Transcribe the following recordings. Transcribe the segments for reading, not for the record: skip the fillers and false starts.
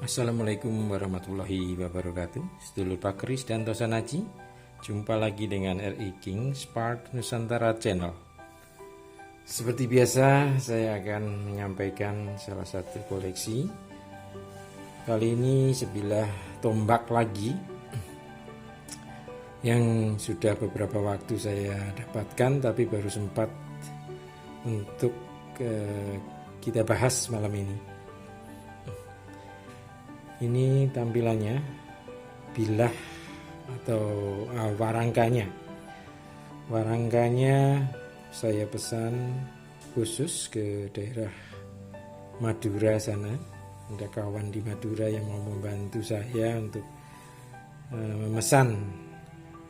Assalamualaikum warahmatullahi wabarakatuh. Sedulur Pakeris dan Tosanaji, jumpa lagi dengan RI King Spark Nusantara Channel. Seperti biasa, saya akan menyampaikan salah satu koleksi. Kali ini sebilah tombak lagi yang sudah beberapa waktu saya dapatkan, tapi baru sempat untuk kita bahas malam ini. Ini tampilannya, bilah atau warangkanya. Warangkanya saya pesan khusus ke daerah Madura sana. Ada kawan di Madura yang mau membantu saya untuk memesan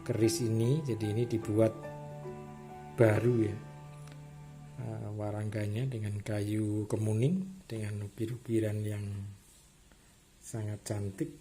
keris ini. Jadi ini dibuat baru ya, warangkanya dengan kayu kemuning dengan ukir-ukiran yang sangat cantik.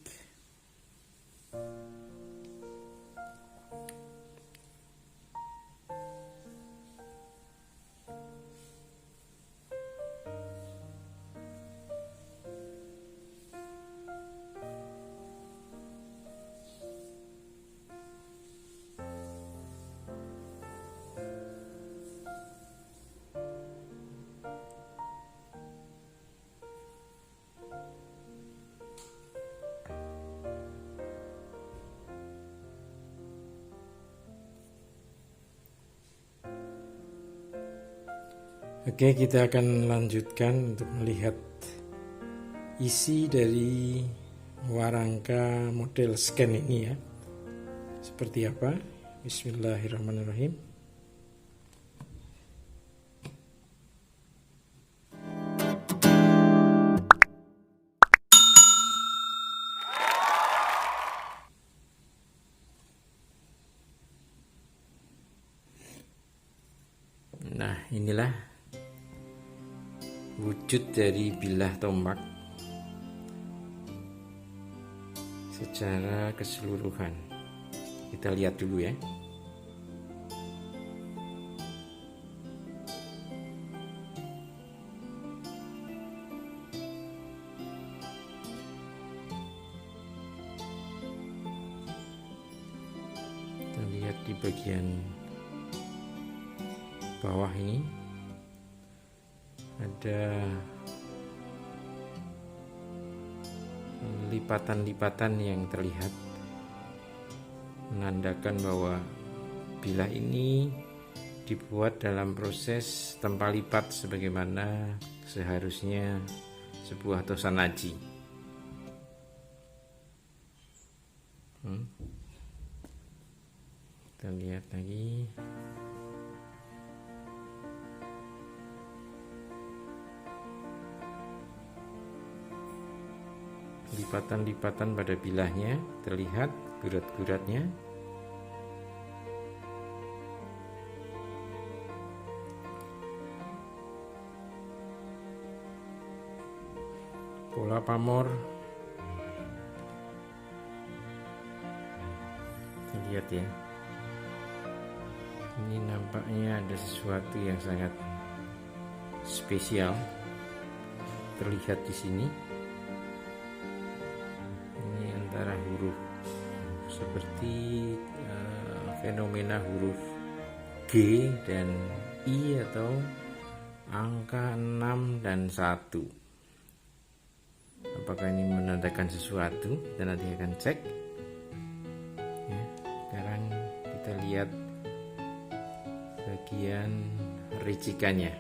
Oke, kita akan lanjutkan untuk melihat isi dari warangka model scan ini ya. Seperti apa? Bismillahirrahmanirrahim. Nah, inilah wujud dari bilah tombak secara keseluruhan. Kita lihat dulu ya. Kita lihat di bagian bawah ini ada lipatan-lipatan yang terlihat menandakan bahwa bilah ini dibuat dalam proses tempa lipat sebagaimana seharusnya sebuah tosanaji. Kita lihat lagi. Lipatan-lipatan pada bilahnya terlihat, gurat-guratnya. Pola pamor. Kita lihat ya. Ini nampaknya ada sesuatu yang sangat spesial terlihat di sini. Antara huruf seperti fenomena huruf G dan I atau angka 6 dan 1. Apakah ini menandakan sesuatu? Kita nanti akan cek ya. Sekarang kita lihat bagian ricikannya.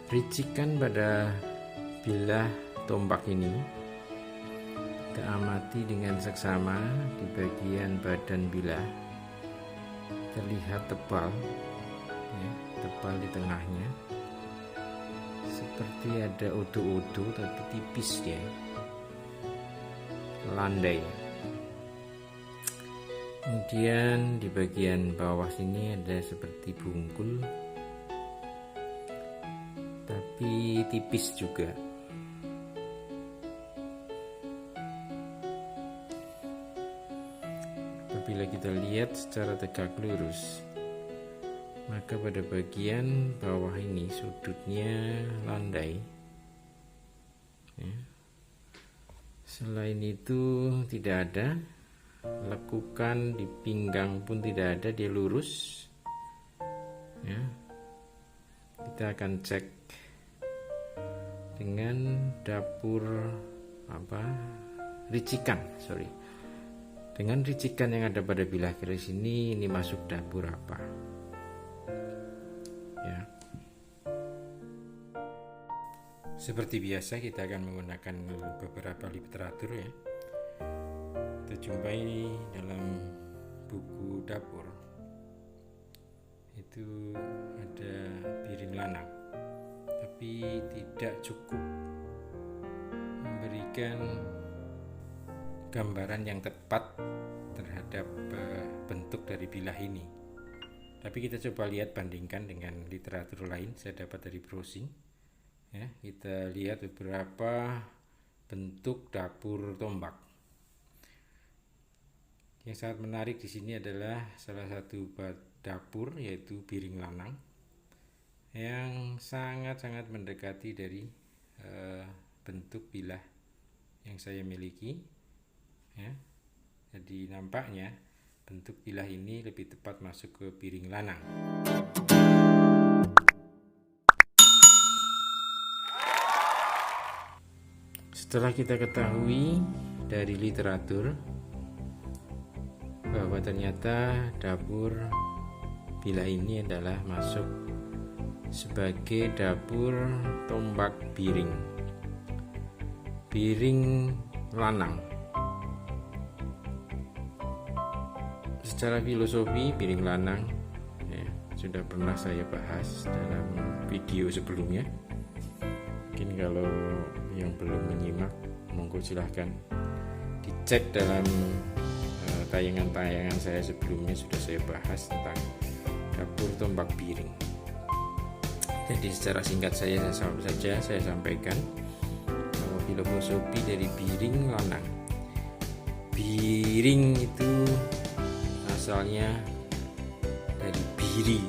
Ricikan pada bilah tombak ini kita amati dengan seksama. Di bagian badan bilah terlihat tebal ya, tebal di tengahnya, seperti ada odo-odo tapi tipis ya, landai. Kemudian di bagian bawah sini ada seperti bungkul tapi tipis juga. Apabila kita lihat secara tegak lurus, maka pada bagian bawah ini sudutnya landai ya. Selain itu tidak ada lekukan di pinggang pun, tidak ada, dia lurus ya. Kita akan cek dengan dapur dengan ricikan yang ada pada bilah keris ini masuk dapur apa ya. Seperti biasa kita akan menggunakan beberapa literatur ya. Kita jumpai dalam buku dapur itu ada piring lanang, tapi tidak cukup memberikan gambaran yang tepat terhadap bentuk dari bilah ini. Tapi kita coba lihat, bandingkan dengan literatur lain saya dapat dari browsing ya. Kita lihat beberapa bentuk dapur tombak. Yang sangat menarik di sini adalah salah satu dapur, yaitu piring lanang, yang sangat-sangat mendekati dari bentuk bilah yang saya miliki ya. Jadi nampaknya bentuk bilah ini lebih tepat masuk ke piring lanang. Setelah kita ketahui dari literatur bahwa ternyata dapur bilah ini adalah masuk sebagai dapur tombak piring lanang. Secara filosofi piring lanang ya, sudah pernah saya bahas dalam video sebelumnya. Mungkin kalau yang belum menyimak, monggo silahkan dicek dalam tayangan-tayangan saya sebelumnya, sudah saya bahas tentang dapur tombak piring. Jadi secara singkat saya sampaikan bahwa filosofi dari piring lanang. Piring itu asalnya dari biri.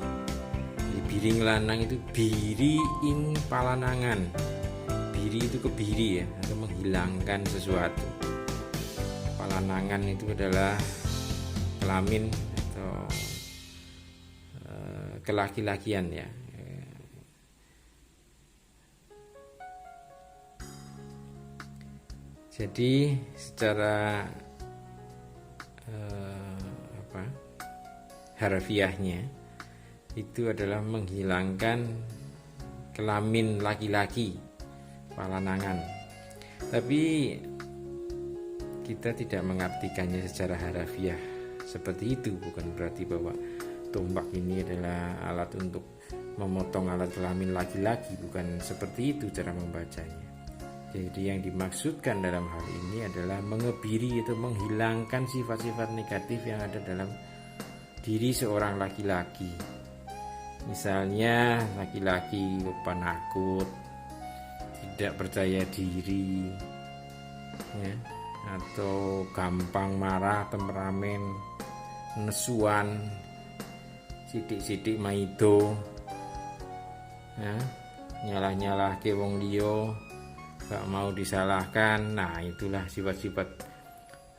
Jadi piring lanang itu biri ing palanangan. Biri itu kebiri ya, atau menghilangkan sesuatu. Palanangan itu adalah kelamin atau kelaki-lakian ya. Jadi secara harfiahnya itu adalah menghilangkan kelamin laki-laki, palanangan. Tapi kita tidak mengartikannya secara harfiah seperti itu. Bukan berarti bahwa tombak ini adalah alat untuk memotong alat kelamin laki-laki, bukan seperti itu cara membacanya. Jadi yang dimaksudkan dalam hal ini adalah mengebiri atau menghilangkan sifat-sifat negatif yang ada dalam diri seorang laki-laki. Misalnya laki-laki penakut, tidak percaya diri ya, atau gampang marah, temperamen, nesuan, sidik-sidik maido ya, nyalah-nyalah ke wong liya, gak mau disalahkan. Nah, itulah sifat-sifat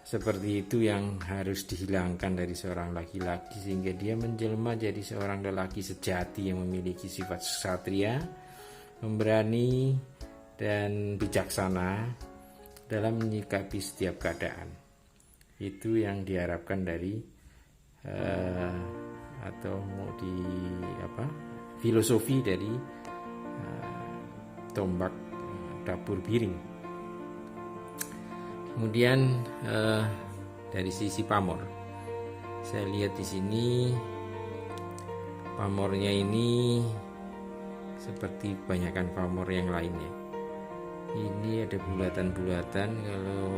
seperti itu yang harus dihilangkan dari seorang laki-laki, sehingga dia menjelma jadi seorang lelaki sejati yang memiliki sifat ksatria, memberani dan bijaksana dalam menyikapi setiap keadaan. Itu yang diharapkan dari atau mau di filosofi dari tombak dapur piring. Kemudian dari sisi pamor, saya lihat di sini pamornya ini seperti kebanyakan pamor yang lainnya. Ini ada bulatan-bulatan. Kalau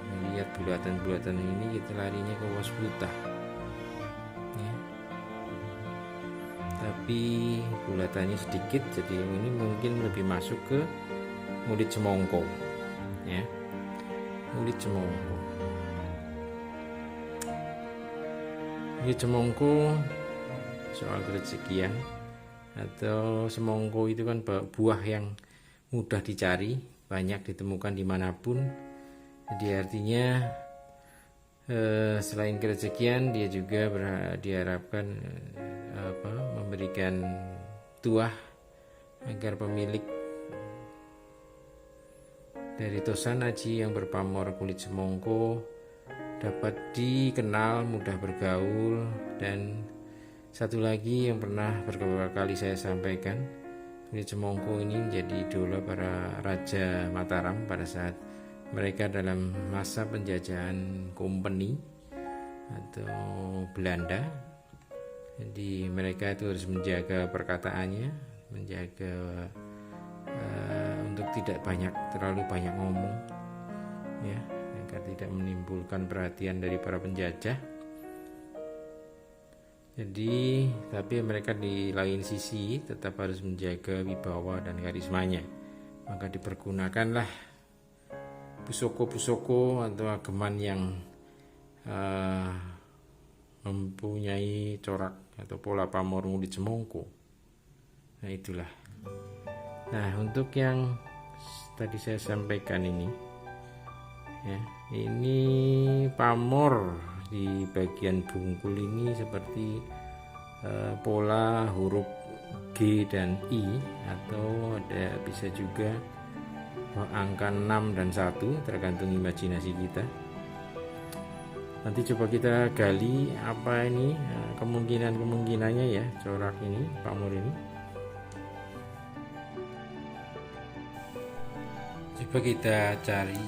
melihat bulatan-bulatan ini, kita larinya ke wasbuta ya. Tapi bulatannya sedikit, jadi ini mungkin lebih masuk ke murid semongko ya. Murid semongko. Murid semongko soal kerezekian. Atau semongko itu kan buah yang mudah dicari, banyak ditemukan dimanapun. Jadi artinya selain kerezekian, dia juga diharapkan memberikan tuah agar pemilik dari tosanaji yang berpamor kulit semongko dapat dikenal, mudah bergaul. Dan satu lagi yang pernah berkali-kali saya sampaikan, kulit semongko ini menjadi idola para raja Mataram pada saat mereka dalam masa penjajahan kompeni atau Belanda. Jadi mereka itu harus menjaga perkataannya, menjaga untuk tidak terlalu banyak ngomong, ya, agar tidak menimbulkan perhatian dari para penjajah. Jadi, tapi mereka di lain sisi tetap harus menjaga wibawa dan karismanya. Maka dipergunakanlah pusoko-pusoko atau ageman yang mempunyai corak atau pola pamor kulit semongko. Nah, itulah. Nah, untuk yang tadi saya sampaikan ini, ya, ini pamor di bagian bungkul ini seperti pola huruf G dan I, atau ada bisa juga angka 6 dan 1, tergantung imajinasi kita. Nanti coba kita gali apa ini kemungkinannya ya, corak ini, pamor ini. Coba kita cari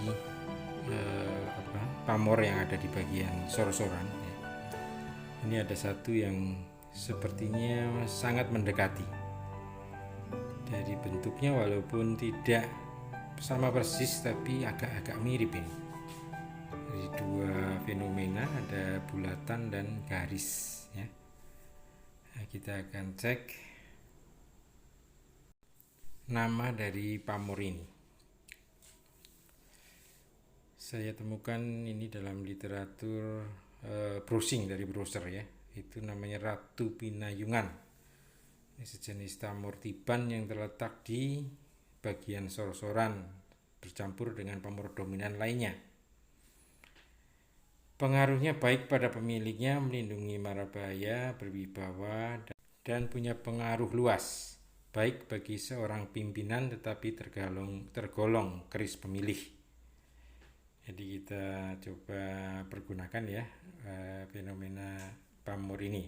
pamor yang ada di bagian sor-soran ya. Ini ada satu yang sepertinya sangat mendekati dari bentuknya, walaupun tidak sama persis tapi agak-agak mirip ini. Dari dua fenomena, ada bulatan dan garis ya. Nah, kita akan cek nama dari pamor ini. Saya temukan ini dalam literatur browsing dari browser ya. Itu namanya Ratu Pinayungan. Ini sejenis pamor tiban yang terletak di bagian sor-soran bercampur dengan pamor dominan lainnya. Pengaruhnya baik pada pemiliknya, melindungi mara bahaya, berwibawa, dan punya pengaruh luas, baik bagi seorang pimpinan tetapi tergolong keris pemilih. Jadi kita coba pergunakan ya fenomena pamor ini.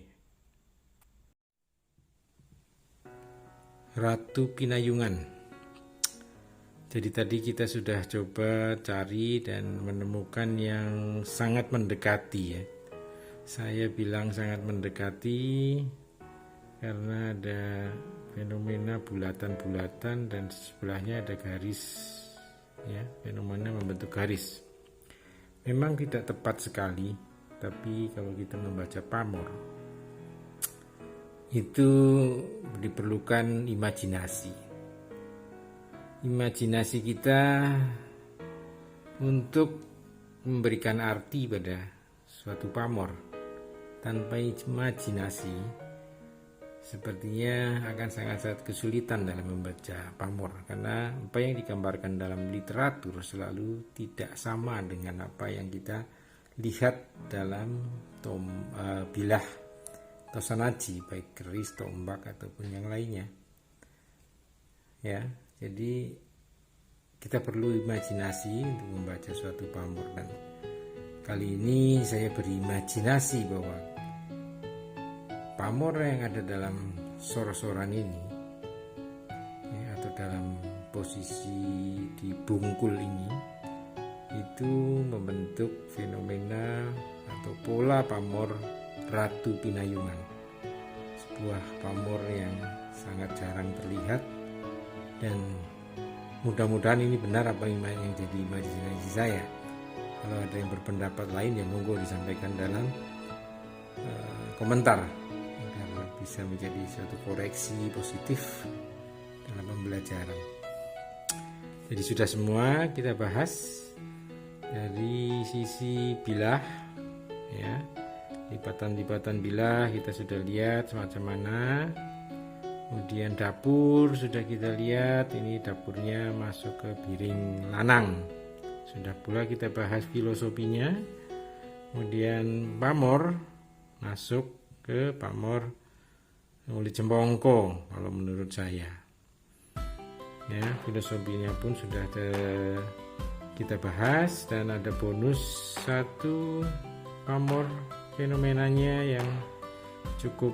Ratu Pinayungan. Jadi tadi kita sudah coba cari dan menemukan yang sangat mendekati ya. Saya bilang sangat mendekati karena ada fenomena bulatan-bulatan dan sebelahnya ada garis ya, fenomena membentuk garis. Memang tidak tepat sekali, tapi kalau kita membaca pamor itu diperlukan imajinasi kita untuk memberikan arti pada suatu pamor. Tanpa imajinasi sepertinya akan sangat kesulitan dalam membaca pamor, karena apa yang digambarkan dalam literatur selalu tidak sama dengan apa yang kita lihat dalam bilah tosanaji, baik keris, tombak ataupun yang lainnya ya. Jadi kita perlu imajinasi untuk membaca suatu pamor, dan kali ini saya berimajinasi bahwa pamor yang ada dalam sor-soran ini ya, atau dalam posisi di bungkul ini itu membentuk fenomena atau pola pamor Ratu Pinayungan, sebuah pamor yang sangat jarang terlihat. Dan mudah-mudahan ini benar apa yang jadi imajinasi saya. Kalau ada yang berpendapat lain ya monggo disampaikan dalam komentar, agar bisa menjadi suatu koreksi positif dalam pembelajaran. Jadi sudah semua kita bahas dari sisi bilah ya, lipatan-lipatan bilah kita sudah lihat semacam mana. Kemudian dapur sudah kita lihat, ini dapurnya masuk ke piring lanang. Sudah pula kita bahas filosofinya. Kemudian pamor masuk ke pamor uli jempongko kalau menurut saya. Ya, filosofinya pun sudah kita bahas, dan ada bonus satu pamor fenomenanya yang cukup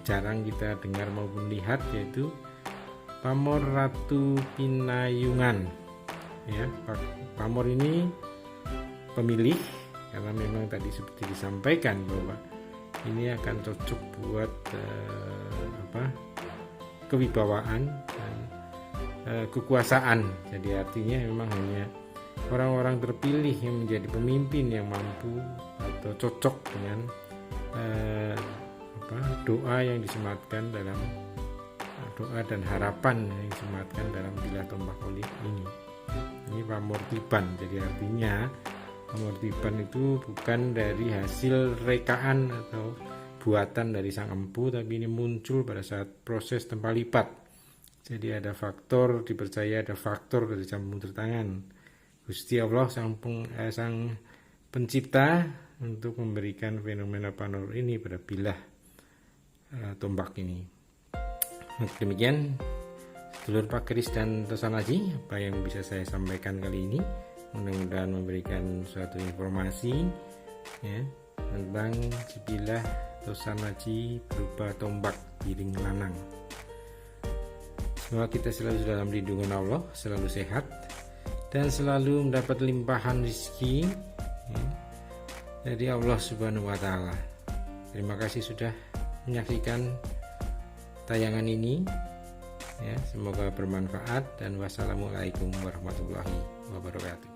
jarang kita dengar maupun lihat, yaitu pamor Ratu Pinayungan. Ya, pamor ini pemilih, karena memang tadi seperti disampaikan bahwa ini akan cocok buat kewibawaan dan kekuasaan. Jadi artinya memang hanya orang-orang terpilih yang menjadi pemimpin yang mampu atau cocok dengan doa yang disematkan dalam doa dan harapan yang disematkan dalam bilah tombak olive ini. Ini pamortiban. Jadi artinya pamortiban itu bukan dari hasil rekaan atau buatan dari sang empu, tapi ini muncul pada saat proses tempa lipat. Jadi ada faktor, dipercaya ada faktor dari cambung tangan Gusti Allah sang pencipta untuk memberikan fenomena panor ini pada bilah tombak ini. Demikian sedulur Pak Kris dan Tosanaji apa yang bisa saya sampaikan kali ini. Mudah-mudahan memberikan suatu informasi ya, tentang bilah Tosanaji berupa tombak piring lanang. Semoga kita selalu dalam lindungan Allah, selalu sehat dan selalu mendapat limpahan rezeki ya, dari Allah Subhanahu wa Ta'ala. Terima kasih sudah menyaksikan tayangan ini ya, semoga bermanfaat, dan wassalamualaikum warahmatullahi wabarakatuh.